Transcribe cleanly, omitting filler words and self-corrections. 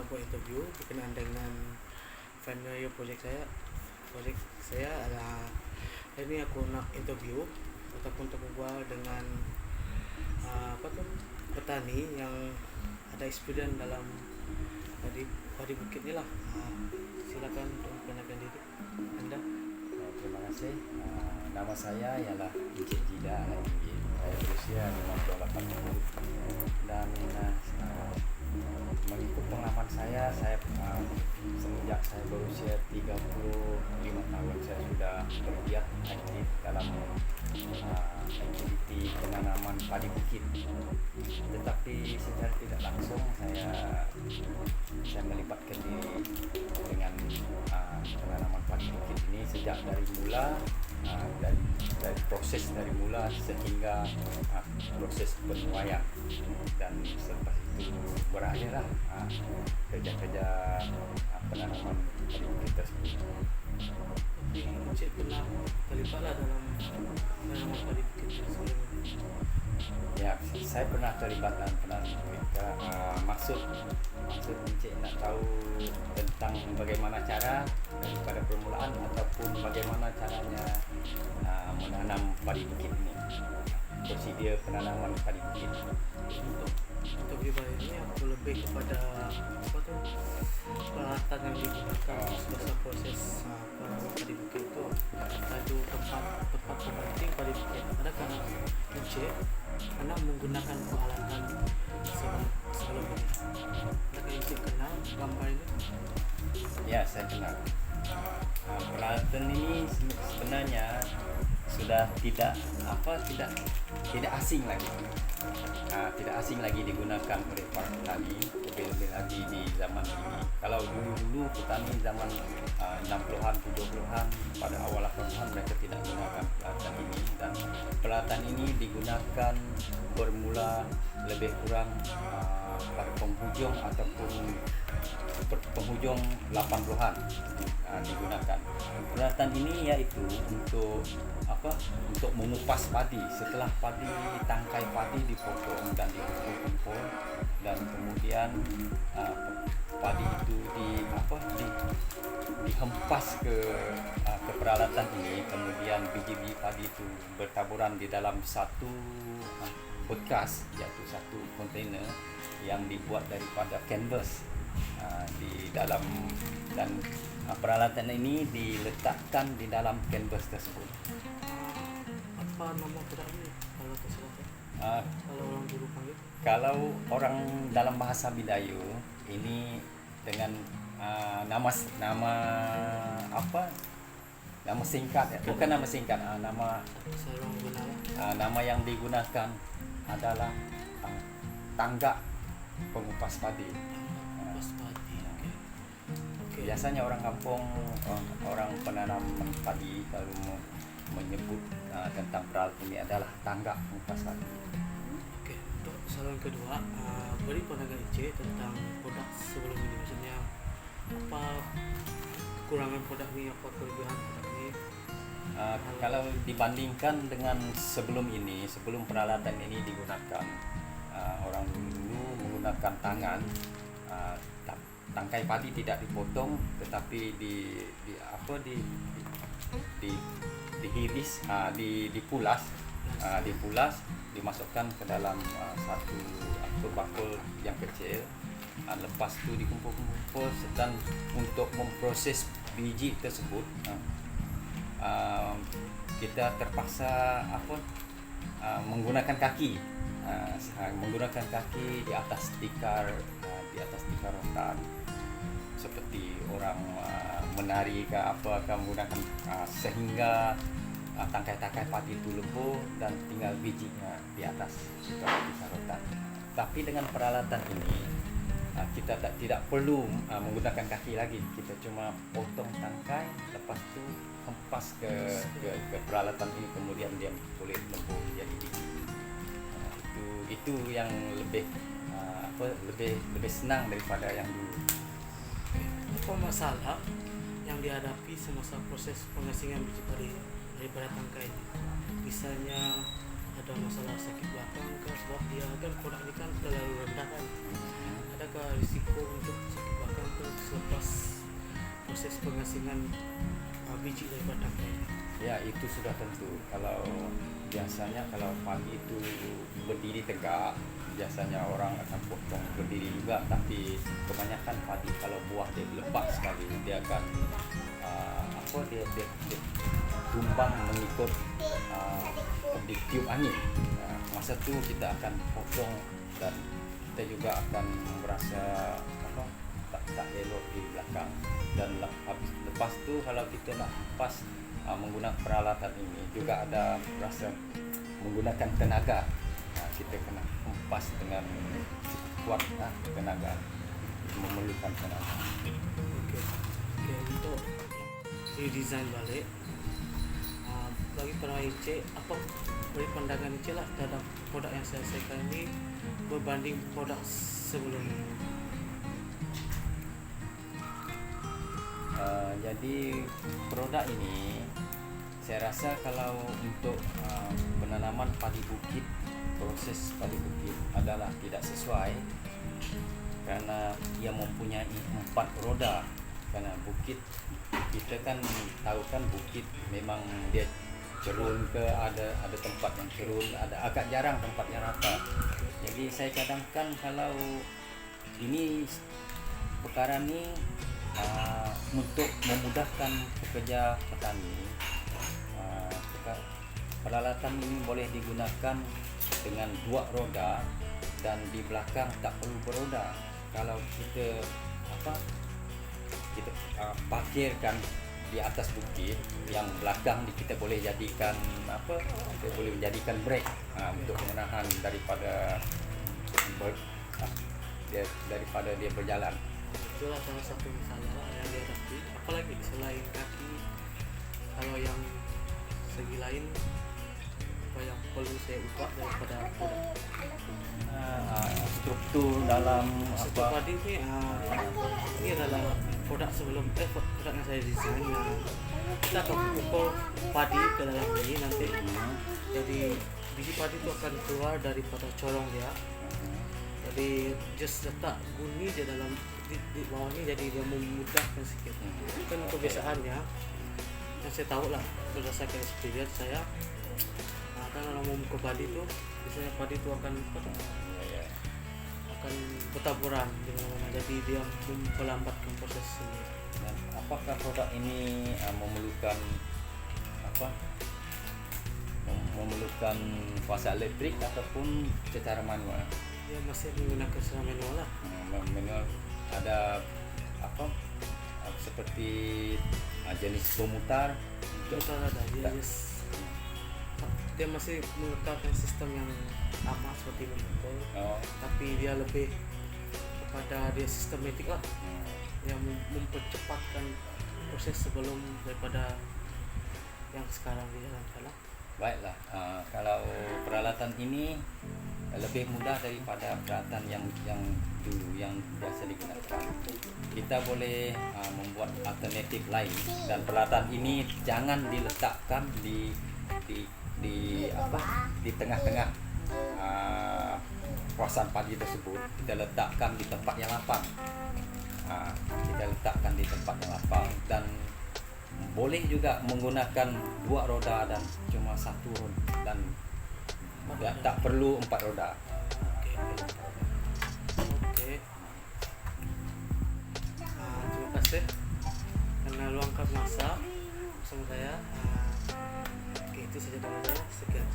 buat interview berkenaan dengan final project saya adalah ini aku nak interview ataupun berbual dengan petani yang ada experience dalam padi bukit ni lah. Silakan untuk memperkenalkan diri anda. Terima kasih. Nama saya ialah Encik Jida Alaihi. Saya berusia 58 tahun dan mengikut pengalaman saya semenjak saya berusia 35 tahun saya sudah bergiat aktif dalam aktiviti penanaman padi bukit. Tetapi secara tidak langsung saya melibatkan diri dengan penanaman padi bukit ini sejak dari mula, dari proses dari mula sehingga proses penuaian, dan selepas itu berakhirlah kerja-kerja penanaman padi bukit tersebut. Tapi Encik pernah terlibatlah dalam penanaman padi bukit sebelum ini. Ya, saya pernah terlibat dalam penanaman bukit. Maksud Encik nak tahu tentang bagaimana cara daripada permulaan ataupun bagaimana caranya menanam padi bukit ini, prosedur penanaman padi bukit. Untuk ini aku lebih kepada peralatan yang digunakan semasa proses penanaman padi bukit itu. Satu tempat pemanting padi bukit. Adakah Encik pernah menggunakan peralatan sebelum ini? Adakah Encik kenal gambar ini? Ya, saya kenal. Peralatan ini sebenarnya sudah tidak asing lagi. Tidak asing lagi digunakan oleh para petani, lebih lagi di zaman ini. Kalau dulu petani zaman 60-an, 70-an, pada awal 80-an mereka tidak menggunakan peralatan ini, dan peralatan ini digunakan bermula lebih kurang pada penghujung ataupun penghujung 80-an digunakan. Peralatan ini yaitu untuk mengupas padi. Setelah tangkai padi dipotong dan dikumpul, dan kemudian padi itu dihempas ke peralatan ini. Kemudian biji-biji padi itu bertaburan di dalam satu bekas, yaitu satu kontainer yang dibuat daripada canvas di dalam, dan peralatan ini diletakkan di dalam canvas tersebut. Apa nama produk ini kalau tersilap? Kalau orang dulu panggil? Kalau orang dalam bahasa Bidayu ini dengan nama singkat, ya? Bukan nama singkat, nama yang digunakan adalah tanggak pengupas padi. Biasanya orang kampung, orang penanam padi kalau menyebut tentang peralatan ini adalah tanggak pengupas padi. Oke, untuk saluran kedua, beri pandangan Encik tentang produk sebelum ini. Maksudnya apa kekurangan produk ini, apa kelebihan produk ini? Kalau dibandingkan dengan sebelum peralatan ini digunakan, orang dulu menggunakan tangan. Tangkai padi tidak dipotong, tetapi dihiris, dipulas, dimasukkan ke dalam satu bakul yang kecil. Lepas itu dikumpul-kumpul, dan untuk memproses biji tersebut kita terpaksa menggunakan kaki, di atas tikar rotan, seperti orang menari ke menggunakan sehingga tangkai-tangkai padi itu lembu dan tinggal bijinya di atas tikar rotan. Tapi dengan peralatan ini kita tidak perlu menggunakan kaki lagi. Kita cuma potong tangkai, lepas itu hempas ke peralatan ini, kemudian dia kulit lembu jadi biji. Itu yang lebih senang daripada yang dulu. Apa masalah yang dihadapi semasa proses pengasingan biji padi daripada tangkai? Misalnya ada masalah sakit belakang kan, sebab dia kan produk ini kan terlalu rendah kan. Adakah risiko untuk sakit belakang ke selepas proses pengasingan biji daripada tangkai? Ya, itu sudah tentu. Kalau biasanya kalau padi itu berdiri tegak, biasanya orang akan potong berdiri juga. Tapi kebanyakan padi kalau buah dia lepas sekali, dia akan dia tumbang mengikut di tiup angin. Masa tu kita akan potong dan kita juga akan merasa tak elok di belakang. Dan lepas tu kalau kita nak lepas menggunakan peralatan ini juga ada rasa menggunakan tenaga. Kita kena hempas dengan cukup kuat tenaga, memerlukan tenaga. Okey, untuk redesign balik bagi para Encik, apa dari pandangan Encik lah terhadap produk yang saya selesaikan ini berbanding produk sebelumnya? Jadi produk ini saya rasa kalau untuk penanaman padi bukit, proses padi bukit adalah tidak sesuai karena ia mempunyai 4 roda. Karena bukit kita kan tahu kan bukit memang dia cerun ke, ada tempat yang cerun, ada agak jarang tempat yang rata. Jadi saya cadangkan kalau ini perkara ni untuk memudahkan pekerja petani, peralatan ini boleh digunakan dengan 2 roda dan di belakang tak perlu beroda. Kalau kita parkirkan di atas bukit, yang belakang kita boleh jadikan kita boleh menjadikan brake untuk menahan daripada dia berjalan. Itulah salah satu masalah yang dihadapi, apalagi selain kaki. Kalau yang segi lain apa yang perlu saya ubah daripada produk? Struktur dalam Struktur padi ini adalah produk sebelum produk yang saya desain. Kita akan pukul padi ke dalam ini nanti. Jadi biji padi itu akan keluar daripada corong dia. Jadi just letak guni je dalam di bawah ni, jadi dia memudahkan sikit. Kan kebiasaannya yang saya tahu lah berdasarkan experience saya, kan kalau mau muka padi tu biasanya padi tu akan bertaburan di mana-mana, jadi dia memperlambatkan proses ini. Dan apakah produk ini memerlukan kuasa elektrik ataupun secara manual? Dia masih menggunakan secara manual lah. Manual ada seperti jenis pemutar. Total ada dia masih mengekalkan sistem yang lama seperti memukul, tapi dia lebih kepada dia sistematik lah, yang mempercepatkan proses sebelum daripada yang sekarang dijalankan lah. Baiklah, kalau peralatan ini lebih mudah daripada peralatan yang dulu yang biasa digunakan. Kita boleh membuat alternatif lain, dan peralatan ini jangan diletakkan di tengah-tengah kawasan padi tersebut. Kita letakkan di tempat yang lapang. Dan boleh juga menggunakan 2 roda dan cuma 1 roda, dan tak perlu 4 roda. Okey. Terima kasih karena luangkan masa bersama saya. Itu saja dari saya. Sekian.